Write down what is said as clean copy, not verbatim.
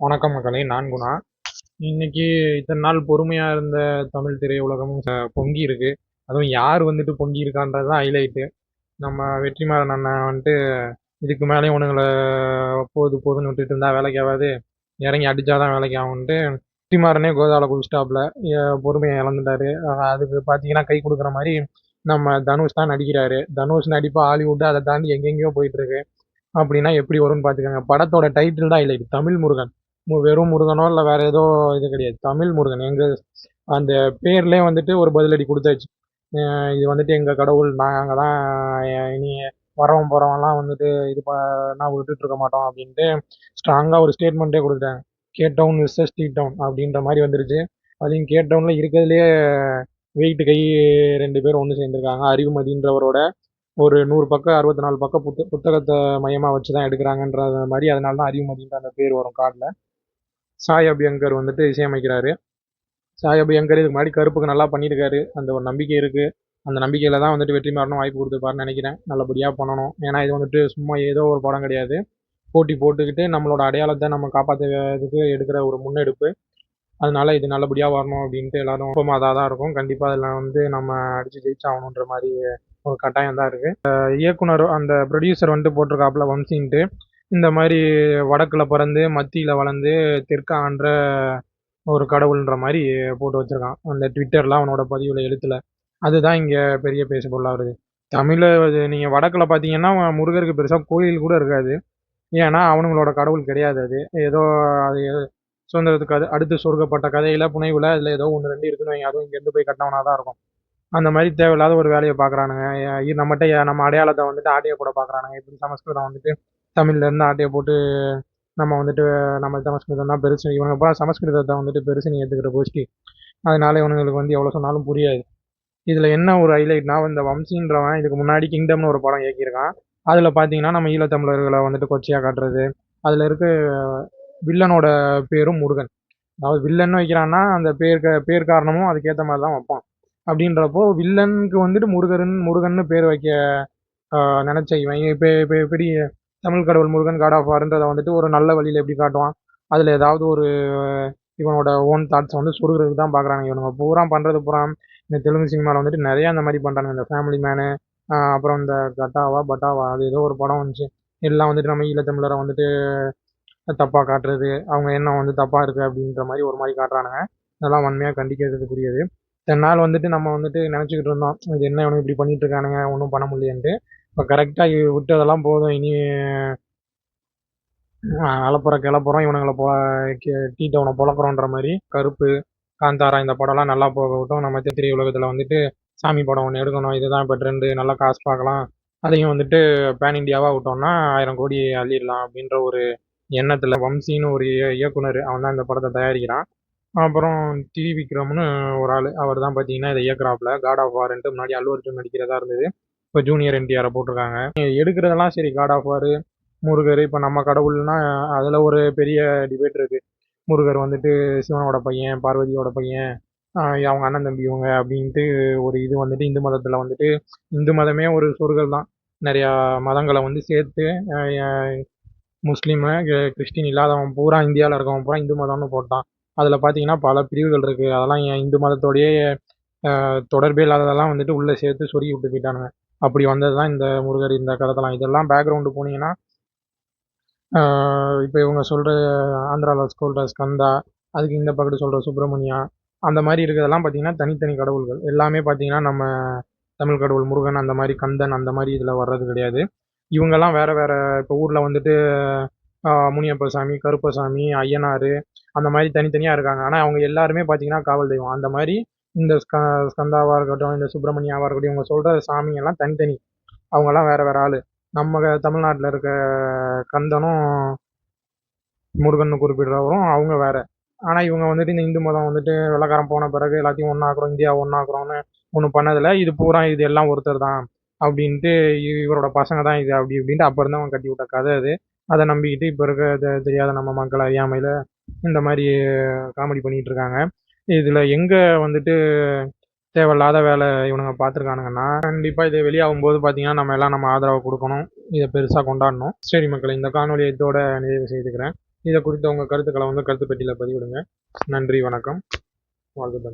வணக்கம் மக்களே, நான் குணா. இன்னைக்கு இத்தனை நாள் பொறுமையா இருந்த தமிழ் திரையுலகமும் பொங்கி இருக்கு. அதுவும் யார் வந்துட்டு பொங்கி இருக்கான்றது தான் ஹைலைட்டு. நம்ம வெற்றிமாறன் அண்ணன் வந்துட்டு இதுக்கு மேலே இவனுங்களை போதுன்னு விட்டுட்டு இருந்தா வேலைக்கு ஆகாது, இறங்கி அடிச்சாதான் வேலைக்கு ஆகும்ன்ட்டு வெற்றிமாறனே கோதாவில் குதிச்சிட்டாப்புல. பொறுமையை இழந்துட்டாரு. அதுக்கு பார்த்தீங்கன்னா கை கொடுக்குற மாதிரி நம்ம தனுஷ் தான் நடிக்கிறாரு. தனுஷ் நடிப்பு ஹாலிவுட் அதை தாண்டி எங்கெங்கேயோ போயிட்டு இருக்கு. அப்படின்னா எப்படி வரும்னு பார்த்துக்கோங்க. படத்தோட டைட்டில் தான் ஹைலைட், தமிழ் முருகன். வெறும் முருகனோ இல்லை வேற ஏதோ இது கிடையாது, தமிழ் முருகன். அந்த பேர்லேயே வந்துட்டு ஒரு பதிலடி கொடுத்தாச்சு. இது வந்துட்டு எங்கள் கடவுள், நாங்கள் தான் இனி வரவன் போகிறவன்லாம் வந்துட்டு நான் விட்டுட்டு இருக்க மாட்டோம் அப்படின்ட்டு ஸ்ட்ராங்காக ஒரு ஸ்டேட்மெண்ட்டே கொடுத்துட்டாங்க. கேட் டவுன் விசஸ் டி டவுன் அப்படின்ற மாதிரி வந்துருச்சு. அதையும் கேட் டவுனில் இருக்கிறதுலையே வெயிட் கை ரெண்டு பேரும் ஒன்று சேர்ந்துருக்காங்க. அறிவுமதின்றவரோட ஒரு 100 பக்கம் 64 பக்கம் புத்தகத்தை மையமாக வச்சு தான் எடுக்கிறாங்கன்ற மாதிரி. அதனால தான் அறிவுமதின்ற அந்த பேர் வரும் கார்டில். சாய் அபியங்கர் வந்துட்டு இசையமைக்கிறாரு. சாய் அபியங்கர் இதுக்கு முன்னாடி கருப்புக்கு நல்லா பண்ணியிருக்காரு. அந்த ஒரு நம்பிக்கை இருக்குது. அந்த நம்பிக்கையில் தான் வந்துட்டு வெற்றிமாறனும் வாய்ப்பு கொடுத்துருப்பாருன்னு நினைக்கிறேன். நல்லபடியாக பண்ணணும். ஏன்னா இது வந்துட்டு சும்மா ஏதோ ஒரு படம் கிடையாது. போட்டி போட்டுக்கிட்டு நம்மளோட அடையாளத்தை நம்ம காப்பாற்றுறதுக்கு எடுக்கிற ஒரு முன்னெடுப்பு. அதனால இது நல்லபடியாக வரணும் அப்படின்ட்டு எல்லாரும் ரொம்ப அதாக தான் இருக்கும். கண்டிப்பாக அதில் வந்து நம்ம அடித்து ஜெயிச்சாகணுன்ற மாதிரி ஒரு கட்டாயம் தான் இருக்குது. இயக்குனர் அந்த ப்ரொடியூசர் வந்துட்டு போட்டிருக்காப்புல வம்சின்ட்டு. இந்த மாதிரி வடக்கில் பிறந்து மத்தியில் வளர்ந்து தெற்க ஆன்ற ஒரு கடவுள்ன்ற மாதிரி போட்டு வச்சிருக்கான் அந்த ட்விட்டரில் அவனோட பதிவில் எழுத்துல. அதுதான் இங்கே பெரிய பேசு பொருளாக வருது. தமிழில் நீங்கள் வடக்கில் பார்த்தீங்கன்னா முருகருக்கு பெருசாக கோயில் கூட இருக்காது. ஏன்னா அவனுங்களோட கடவுள் கிடையாது. அது ஏதோ அது சுதந்திரத்துக்கு அடுத்து சொர்க்கப்பட்ட கதையில் புனைவில் அதில் ஏதோ ஒன்று ரெண்டு இருக்குன்னு வைங்க. அதுவும் இங்கேருந்து போய் கட்டினவனாக தான் இருக்கும். அந்த மாதிரி தேவையில்லாத ஒரு வேலையை பார்க்குறானுங்க. நம்மகிட்ட நம்ம அடையாளத்தை வந்துட்டு ஆட்டையை போட பார்க்குறானுங்க. இப்படி சமஸ்கிருதம் வந்துட்டு தமிழ்லேருந்து ஆட்டையை போட்டு நம்ம வந்துட்டு நம்ம சமஸ்கிருதம் தான் பெருசு, இவங்க பூரா சமஸ்கிருதத்தை வந்துட்டு பெருசுன்னு ஏற்றுக்கிற கோஷ்டி. அதனால இவனுங்களுக்கு வந்து எவ்வளோ சொன்னாலும் புரியாது. இதில் என்ன ஒரு ஹைலைட்னா, இந்த வம்சின்றவன் இதுக்கு முன்னாடி கிங்டம்னு ஒரு படம் இயக்கியிருக்கான். அதில் பார்த்தீங்கன்னா நம்ம ஈழத்தமிழர்களை வந்துட்டு கொச்சையாக காட்டுறது. அதில் இருக்க வில்லனோட பேரும் முருகன். அதாவது வில்லன் வைக்கிறான்னா அந்த பேர் காரணமும் அதுக்கேற்ற மாதிரி தான் வைப்பான். அப்படின்றப்போ வில்லனுக்கு வந்துட்டு முருகன்னு பேர் வைக்க நினச்ச இவன் இப்போ இப்போ எப்படி தமிழ் கடவுள் முருகன் காட் ஆஃப் வார்ன்றதை வந்துட்டு ஒரு நல்ல வழியில் எப்படி காட்டுவான். அதில் ஏதாவது ஒரு இவனோட ஓன் தாட்ஸை வந்து சுடுகிறதுக்கு தான் பார்க்குறாங்க. இவனுங்க பூரா பண்ணுறது பூரா இந்த தெலுங்கு சினிமாவில் வந்துட்டு நிறையா அந்த மாதிரி பண்ணுறாங்க. இந்த ஃபேமிலி மேனு, அப்புறம் இந்த பட்டாவா அது ஏதோ ஒரு படம் வந்துச்சு. எல்லாம் வந்துட்டு நம்ம ஈழத்தமிழரை வந்துட்டு தப்பாக காட்டுறது, அவங்க எண்ணம் வந்து தப்பாக இருக்குது அப்படின்ற மாதிரி ஒரு மாதிரி காட்டுறானுங்க. இதெல்லாம் வன்மையாக கண்டிக்கிறதுக்குரியது. இத்தனை நாள் வந்துட்டு நம்ம வந்துட்டு நினச்சிக்கிட்டு இருந்தோம், இது என்ன இவனுக்கு இப்படி பண்ணிட்டு இருக்கானுங்க, ஒன்றும் பண்ண முடியலன்ட்டு. இப்போ கரெக்டாக விட்டதெல்லாம் போதும், இனி கிளப்புறோம் இவனுங்களை டீ டவுனை பொழக்கிறோன்ற மாதிரி. கருப்பு, காந்தாரா இந்த படம்லாம் நல்லா போக விட்டோம். நம்ம திரையுலகத்தில் வந்துட்டு சாமி படம் ஒன்று எடுக்கணும், இதுதான் இப்போ ட்ரெண்டு, நல்லா காசு பார்க்கலாம், அதையும் வந்துட்டு பேன் இண்டியாவாக விட்டோம்னா 1000 கோடி அள்ளிடலாம் அப்படின்ற ஒரு எண்ணத்தில் வம்சின்னு ஒரு இயக்குனர், அவன் தான் இந்த படத்தை தயாரிக்கிறான். அப்புறம் விக்ரம்னு ஒரு ஆள், அவர் தான் பார்த்தீங்கன்னா இதை இயக்குறாப்புல. காட் ஆஃப் வார்ன்ட்டு முன்னாடி அல்லு அர்ஜுன் நடிக்கிறதா இருந்தது, இப்போ ஜூனியர் என்டிஆரை போட்டிருக்காங்க. எடுக்கிறதெல்லாம் சரி, காட் ஆஃப் வார், முருகர். இப்போ நம்ம கடவுள்னா அதில் ஒரு பெரிய டிபேட் இருக்குது. முருகர் வந்துட்டு சிவனோட பையன், பார்வதியோட பையன், அவங்க அண்ணன் தம்பி இவங்க அப்படின்ட்டு ஒரு இது வந்துட்டு இந்து மதத்தில் வந்துட்டு. இந்து மதமே ஒரு சொருகல் தான். நிறையா மதங்களை வந்து சேர்த்து முஸ்லீமு, கிறிஸ்டின் இல்லாதவன் பூரா இந்தியாவில் இருக்கவன் பூரா இந்து மதம்னு போட்டான். அதில் பார்த்தீங்கன்னா பல பிரிவுகள் இருக்குது. அதெல்லாம் என் இந்து மதத்தோடையே தொடர்பே இல்லாததெல்லாம் வந்துட்டு உள்ளே சேர்த்து சொருகி விட்டு போயிட்டானுங்க. அப்படி வந்தது தான் இந்த முருகர், இந்த கதைத்தெல்லாம். இதெல்லாம் பேக்ரவுண்டு போனீங்கன்னா இப்போ இவங்க சொல்கிற ஆந்திராவில் சொல்கிற ஸ்கந்தா, அதுக்கு இந்த பக்கத்து சொல்கிற சுப்பிரமணியா, அந்த மாதிரி இருக்கிறதெல்லாம் பார்த்தீங்கன்னா தனித்தனி கடவுள்கள். எல்லாமே பார்த்தீங்கன்னா நம்ம தமிழ் கடவுள் முருகன், அந்த மாதிரி கந்தன், அந்த மாதிரி இதில் வர்றது கிடையாது. இவங்கெல்லாம் வேறு வேறு. இப்போ ஊரில் வந்துட்டு முனியப்ப சாமி, கருப்பசாமி, ஐயனார், அந்த மாதிரி தனித்தனியாக இருக்காங்க. ஆனால் அவங்க எல்லாருமே பார்த்தீங்கன்னா காவல் தெய்வம். அந்த மாதிரி இந்த ஸ்கந்தாவாக இருக்கட்டும், இந்த சுப்பிரமணியாவாக இருக்கட்டும், இவங்க சொல்கிற சாமிங்கெல்லாம் தனித்தனி. அவங்கெல்லாம் வேறு வேறு ஆள். நம்ம தமிழ்நாட்டில் இருக்க கந்தனும் முருகன் குறிப்பிடுறவரும் அவங்க வேற. ஆனால் இவங்க வந்துட்டு இந்த இந்து மதம் வந்துட்டு வெள்ளக்காரன் போன பிறகு எல்லாத்தையும் ஒன்றாக்குறோம், இந்தியா ஒன்றாக்குறோன்னு ஒன்றும் பண்ணதில்லை. இது பூரா இது எல்லாம் ஒருத்தர் தான் அப்படின்ட்டு, இவரோட பசங்க தான் இது அப்படி இப்படின்ட்டு அப்போ இருந்து அவன் கட்டி விட்ட கதை அது. அதை நம்பிக்கிட்டு இப்போ இருக்க தெரியாத நம்ம மக்கள் அறியாமையில் இந்த மாதிரி காமெடி பண்ணிகிட்டு இருக்காங்க. இதில் எங்கே வந்துட்டு தேவையில்லாத வேலை இவனுங்க பார்த்துருக்கானுங்கன்னா, கண்டிப்பாக இது வெளியாகும்போது பார்த்தீங்கன்னா நம்ம எல்லாம் நம்ம ஆதரவு கொடுக்கணும், இதை பெருசாக கொண்டாடணும். சரி மக்களை, இந்த காணொலியை இதோட நிறைவு செய்துக்கிறேன். இதை குறித்த உங்கள் கருத்துக்களை வந்து கருத்து பெட்டியில் பதிவிடுங்க. நன்றி, வணக்கம், வாழ்த்துக்கள்.